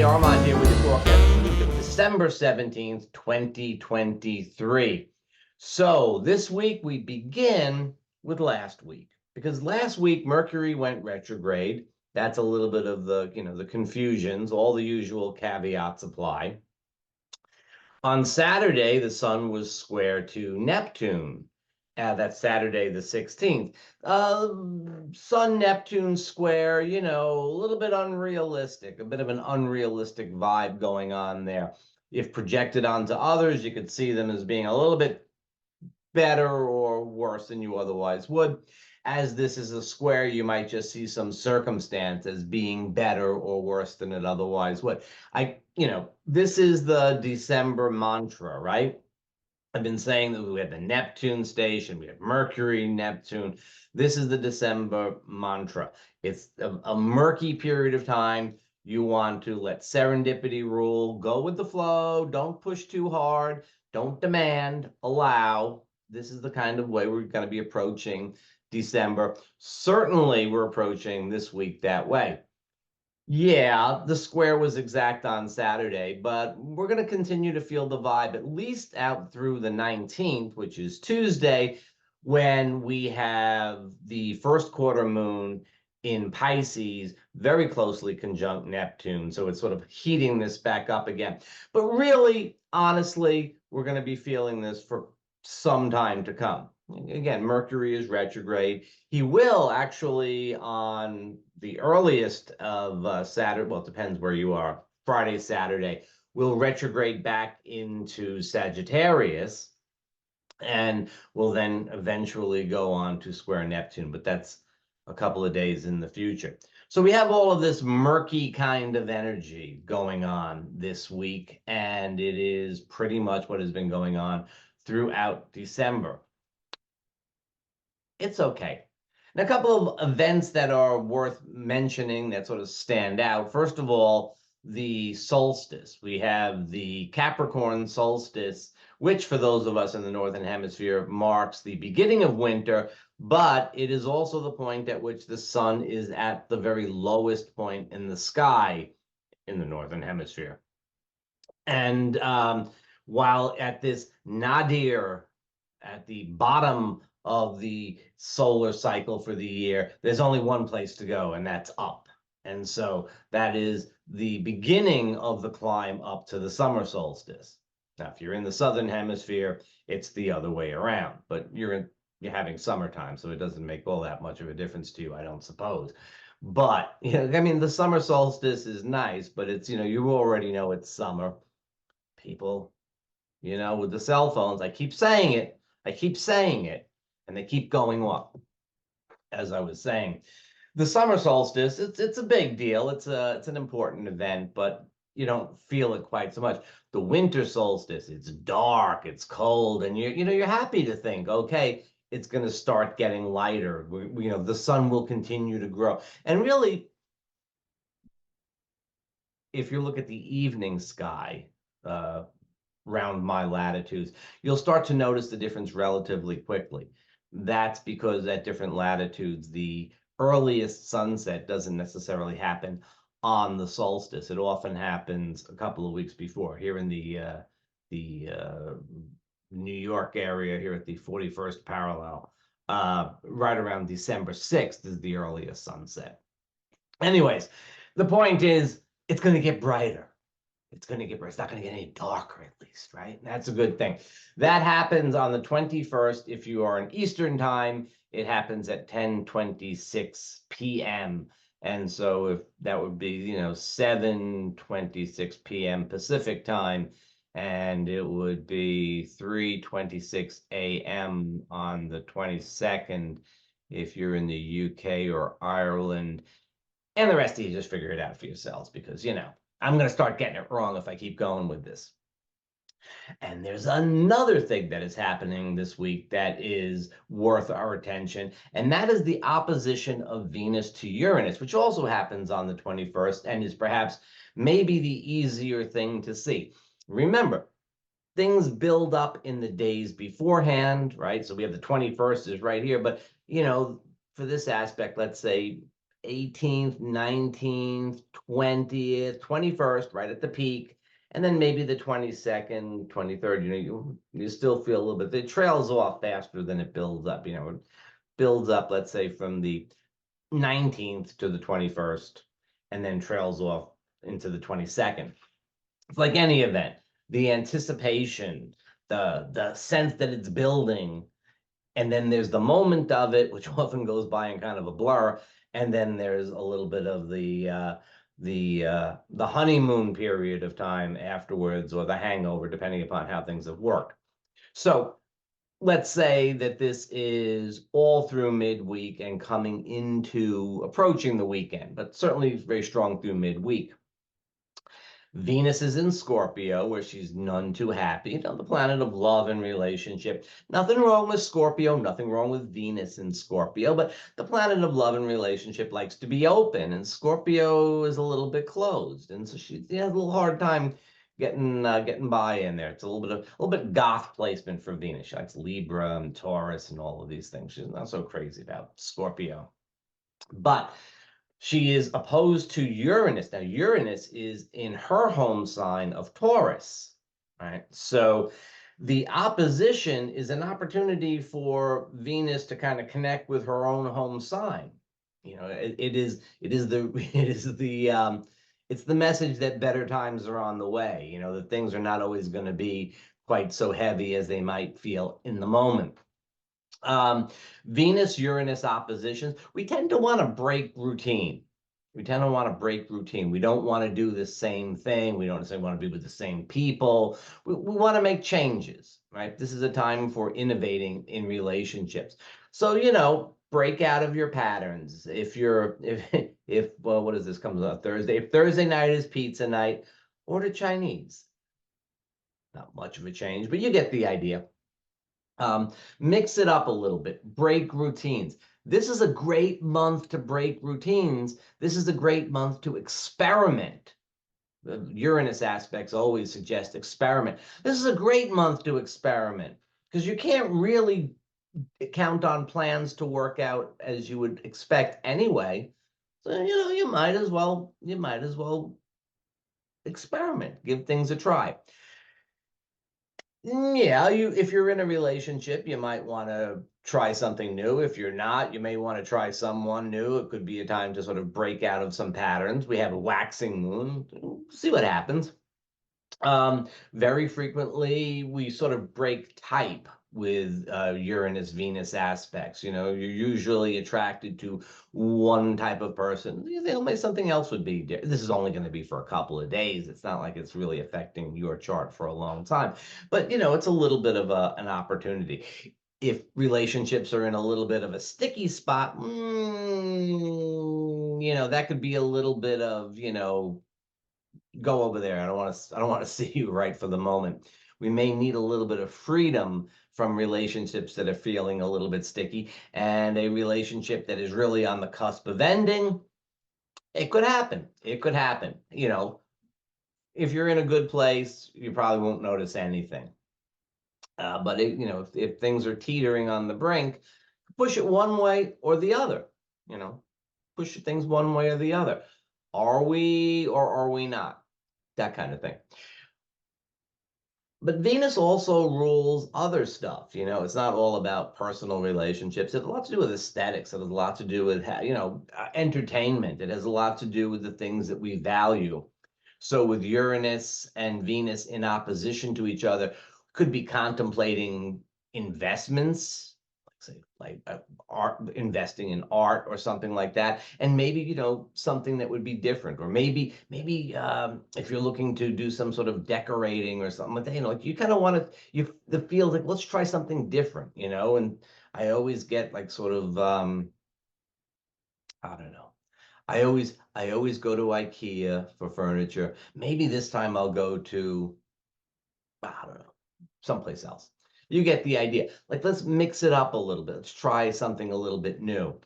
Armand here with your forecast for the week of December 17th, 2023. So this week we begin with last week, because last week Mercury went retrograde. That's a little bit of the, the confusions, all the usual caveats apply. On Saturday, the sun was square to Neptune. That's Saturday the 16th. Sun-Neptune square, a little bit unrealistic, a bit of an unrealistic vibe going on there. If projected onto others, you could see them as being a little bit better or worse than you otherwise would. As this is a square, you might just see some circumstance as being better or worse than it otherwise would. This is the December mantra, right? I've been saying that we had the Neptune station, we have Mercury, Neptune. This is the December mantra. It's a murky period of time. You want to let serendipity rule, go with the flow, don't push too hard, don't demand, allow. This is the kind of way we're going to be approaching December. Certainly, we're approaching this week that way. Yeah, the square was exact on Saturday, but we're going to continue to feel the vibe at least out through the 19th, which is Tuesday, when we have the first quarter moon in Pisces, very closely conjunct Neptune. So it's sort of heating this back up again. But really, honestly, we're going to be feeling this for some time to come. Again, Mercury is retrograde. He will actually, on the earliest of Saturday, well, it depends where you are, Friday, Saturday, will retrograde back into Sagittarius and will then eventually go on to square Neptune, but that's a couple of days in the future. So we have all of this murky kind of energy going on this week, and it is pretty much what has been going on throughout December. It's okay. And a couple of events that are worth mentioning that sort of stand out. First of all, the solstice. We have the Capricorn Solstice, which for those of us in the Northern Hemisphere marks the beginning of winter, but it is also the point at which the sun is at the very lowest point in the sky in the Northern Hemisphere. And while at this nadir, at the bottom of the solar cycle for the year, there's only one place to go, and that's up. And so that is the beginning of the climb up to the summer solstice. Now, if you're in the Southern Hemisphere, it's the other way around, but you're having summertime, so it doesn't make all that much of a difference to you, I don't suppose. But, the summer solstice is nice, but it's, you already know it's summer. People, with the cell phones, I keep saying it, and they keep going off. As I was saying, the summer solstice, it's a big deal. It's an important event, but you don't feel it quite so much. The winter solstice, it's dark, it's cold, and you're happy to think, okay, it's going to start getting lighter. The sun will continue to grow. And really, if you look at the evening sky, around my latitudes, you'll start to notice the difference relatively quickly. That's because at different latitudes, the earliest sunset doesn't necessarily happen on the solstice. It often happens a couple of weeks before. Here in the New York area, here at the 41st parallel, right around December 6th is the earliest sunset. Anyways, the point is, it's going to get brighter. It's going to get brighter. It's not going to get any darker, at least, right? That's a good thing. That happens on the 21st. If you are in Eastern time, it happens at 10:26 p.m. And so if that would be, 7:26 p.m. Pacific time, and it would be 3:26 a.m. on the 22nd if you're in the UK or Ireland. And the rest of you just figure it out for yourselves, because, I'm going to start getting it wrong if I keep going with this. And there's another thing that is happening this week that is worth our attention, and that is the opposition of Venus to Uranus, which also happens on the 21st and is perhaps maybe the easier thing to see. Remember, things build up in the days beforehand, right? So we have the 21st is right here, but, for this aspect, let's say 18th, 19th, 20th, 21st, right at the peak. And then maybe the 22nd, 23rd, you still feel a little bit, it trails off faster than it builds up, it builds up, let's say, from the 19th to the 21st, and then trails off into the 22nd. It's like any event, the anticipation, the sense that it's building, and then there's the moment of it, which often goes by in kind of a blur, and then there's a little bit of the honeymoon period of time afterwards, or the hangover, depending upon how things have worked. So let's say that this is all through midweek and coming into approaching the weekend, but certainly very strong through midweek. Venus is in Scorpio, where she's none too happy, the planet of love and relationship. Nothing wrong with Scorpio, nothing wrong with Venus in Scorpio, but the planet of love and relationship likes to be open, and Scorpio is a little bit closed, and so she has a little hard time getting by in there. It's a little bit goth placement for Venus. She likes Libra and Taurus and all of these things. She's not so crazy about Scorpio, but she is opposed to Uranus. Now, Uranus is in her home sign of Taurus, right? So the opposition is an opportunity for Venus to kind of connect with her own home sign. It's the message that better times are on the way, that things are not always going to be quite so heavy as they might feel in the moment. Venus-Uranus oppositions, we tend to want to break routine. We don't want to do the same thing. We don't necessarily want to be with the same people. We want to make changes, right? This is a time for innovating in relationships. So, break out of your patterns. If what is this, comes on Thursday? If Thursday night is pizza night, order Chinese. Not much of a change, but you get the idea. Mix it up a little bit, break routines. This is a great month to break routines. This is a great month to experiment. The Uranus aspects always suggest experiment. This is a great month to experiment because you can't really count on plans to work out as you would expect anyway. So, you might as well experiment, give things a try. Yeah, if you're in a relationship, you might want to try something new. If you're not, you may want to try someone new. It could be a time to sort of break out of some patterns. We have a waxing moon. See what happens. Very frequently, we sort of break type with Uranus-Venus aspects. You're usually attracted to one type of person. Maybe something else would be different. This is only going to be for a couple of days. It's not like it's really affecting your chart for a long time. But, it's a little bit of an opportunity. If relationships are in a little bit of a sticky spot, that could be a little bit of, go over there. I don't want to see you right for the moment. We may need a little bit of freedom from relationships that are feeling a little bit sticky, and a relationship that is really on the cusp of ending. It could happen. If you're in a good place, you probably won't notice anything. But if things are teetering on the brink, push it one way or the other. Push things one way or the other. Are we or are we not? That kind of thing. But Venus also rules other stuff. It's not all about personal relationships. It has a lot to do with aesthetics. It has a lot to do with, entertainment. It has a lot to do with the things that we value. So with Uranus and Venus in opposition to each other, could be contemplating investments, like art, investing in art or something like that, and maybe something that would be different, or maybe if you're looking to do some sort of decorating or something like that, like you kind of want to, the feel like let's try something different, and I always get like sort of I don't know. I always go to IKEA for furniture. Maybe this time I'll go to, I don't know, someplace else. You get the idea. Like, let's mix it up a little bit. Let's try something a little bit new.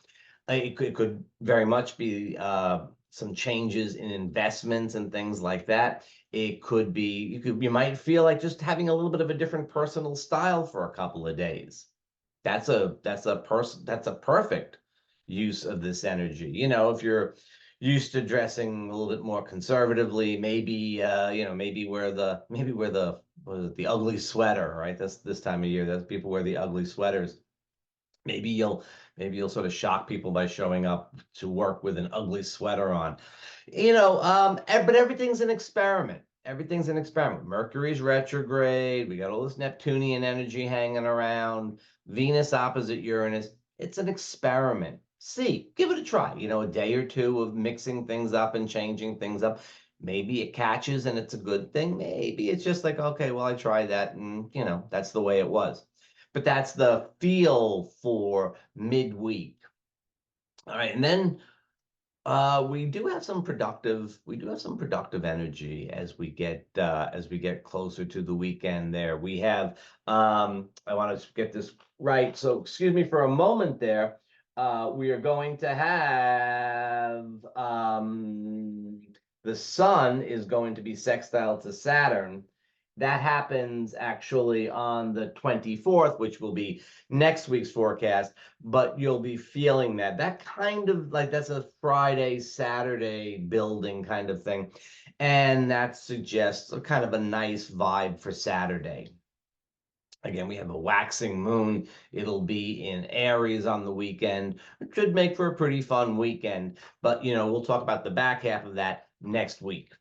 It could very much be some changes in investments and things like that. It could be, you might feel like just having a little bit of a different personal style for a couple of days. That's a perfect, use of this energy. You know, if you're used to dressing a little bit more conservatively, maybe you know, maybe wear the what is it, the ugly sweater, right? That's this time of year. That's people wear the ugly sweaters. Maybe you'll sort of shock people by showing up to work with an ugly sweater on. You know, but everything's an experiment. Everything's an experiment. Mercury's retrograde. We got all this Neptunian energy hanging around. Venus opposite Uranus. It's an experiment. See, give it a try. You know, a day or two of mixing things up and changing things up. Maybe it catches and it's a good thing. Maybe it's just like, okay, well, I tried that and, you know, that's the way it was. But that's the feel for midweek. All right, and then we do have some productive energy as we get closer to the weekend there. We have I want to get this right. So excuse me for a moment there. We are going to have the sun is going to be sextile to Saturn. That happens actually on the 24th, which will be next week's forecast, but you'll be feeling that. That kind of like that's a Friday, Saturday building kind of thing. And that suggests a kind of a nice vibe for Saturday. Again, we have a waxing moon. It'll be in Aries on the weekend. It should make for a pretty fun weekend. But, you know, we'll talk about the back half of that next week.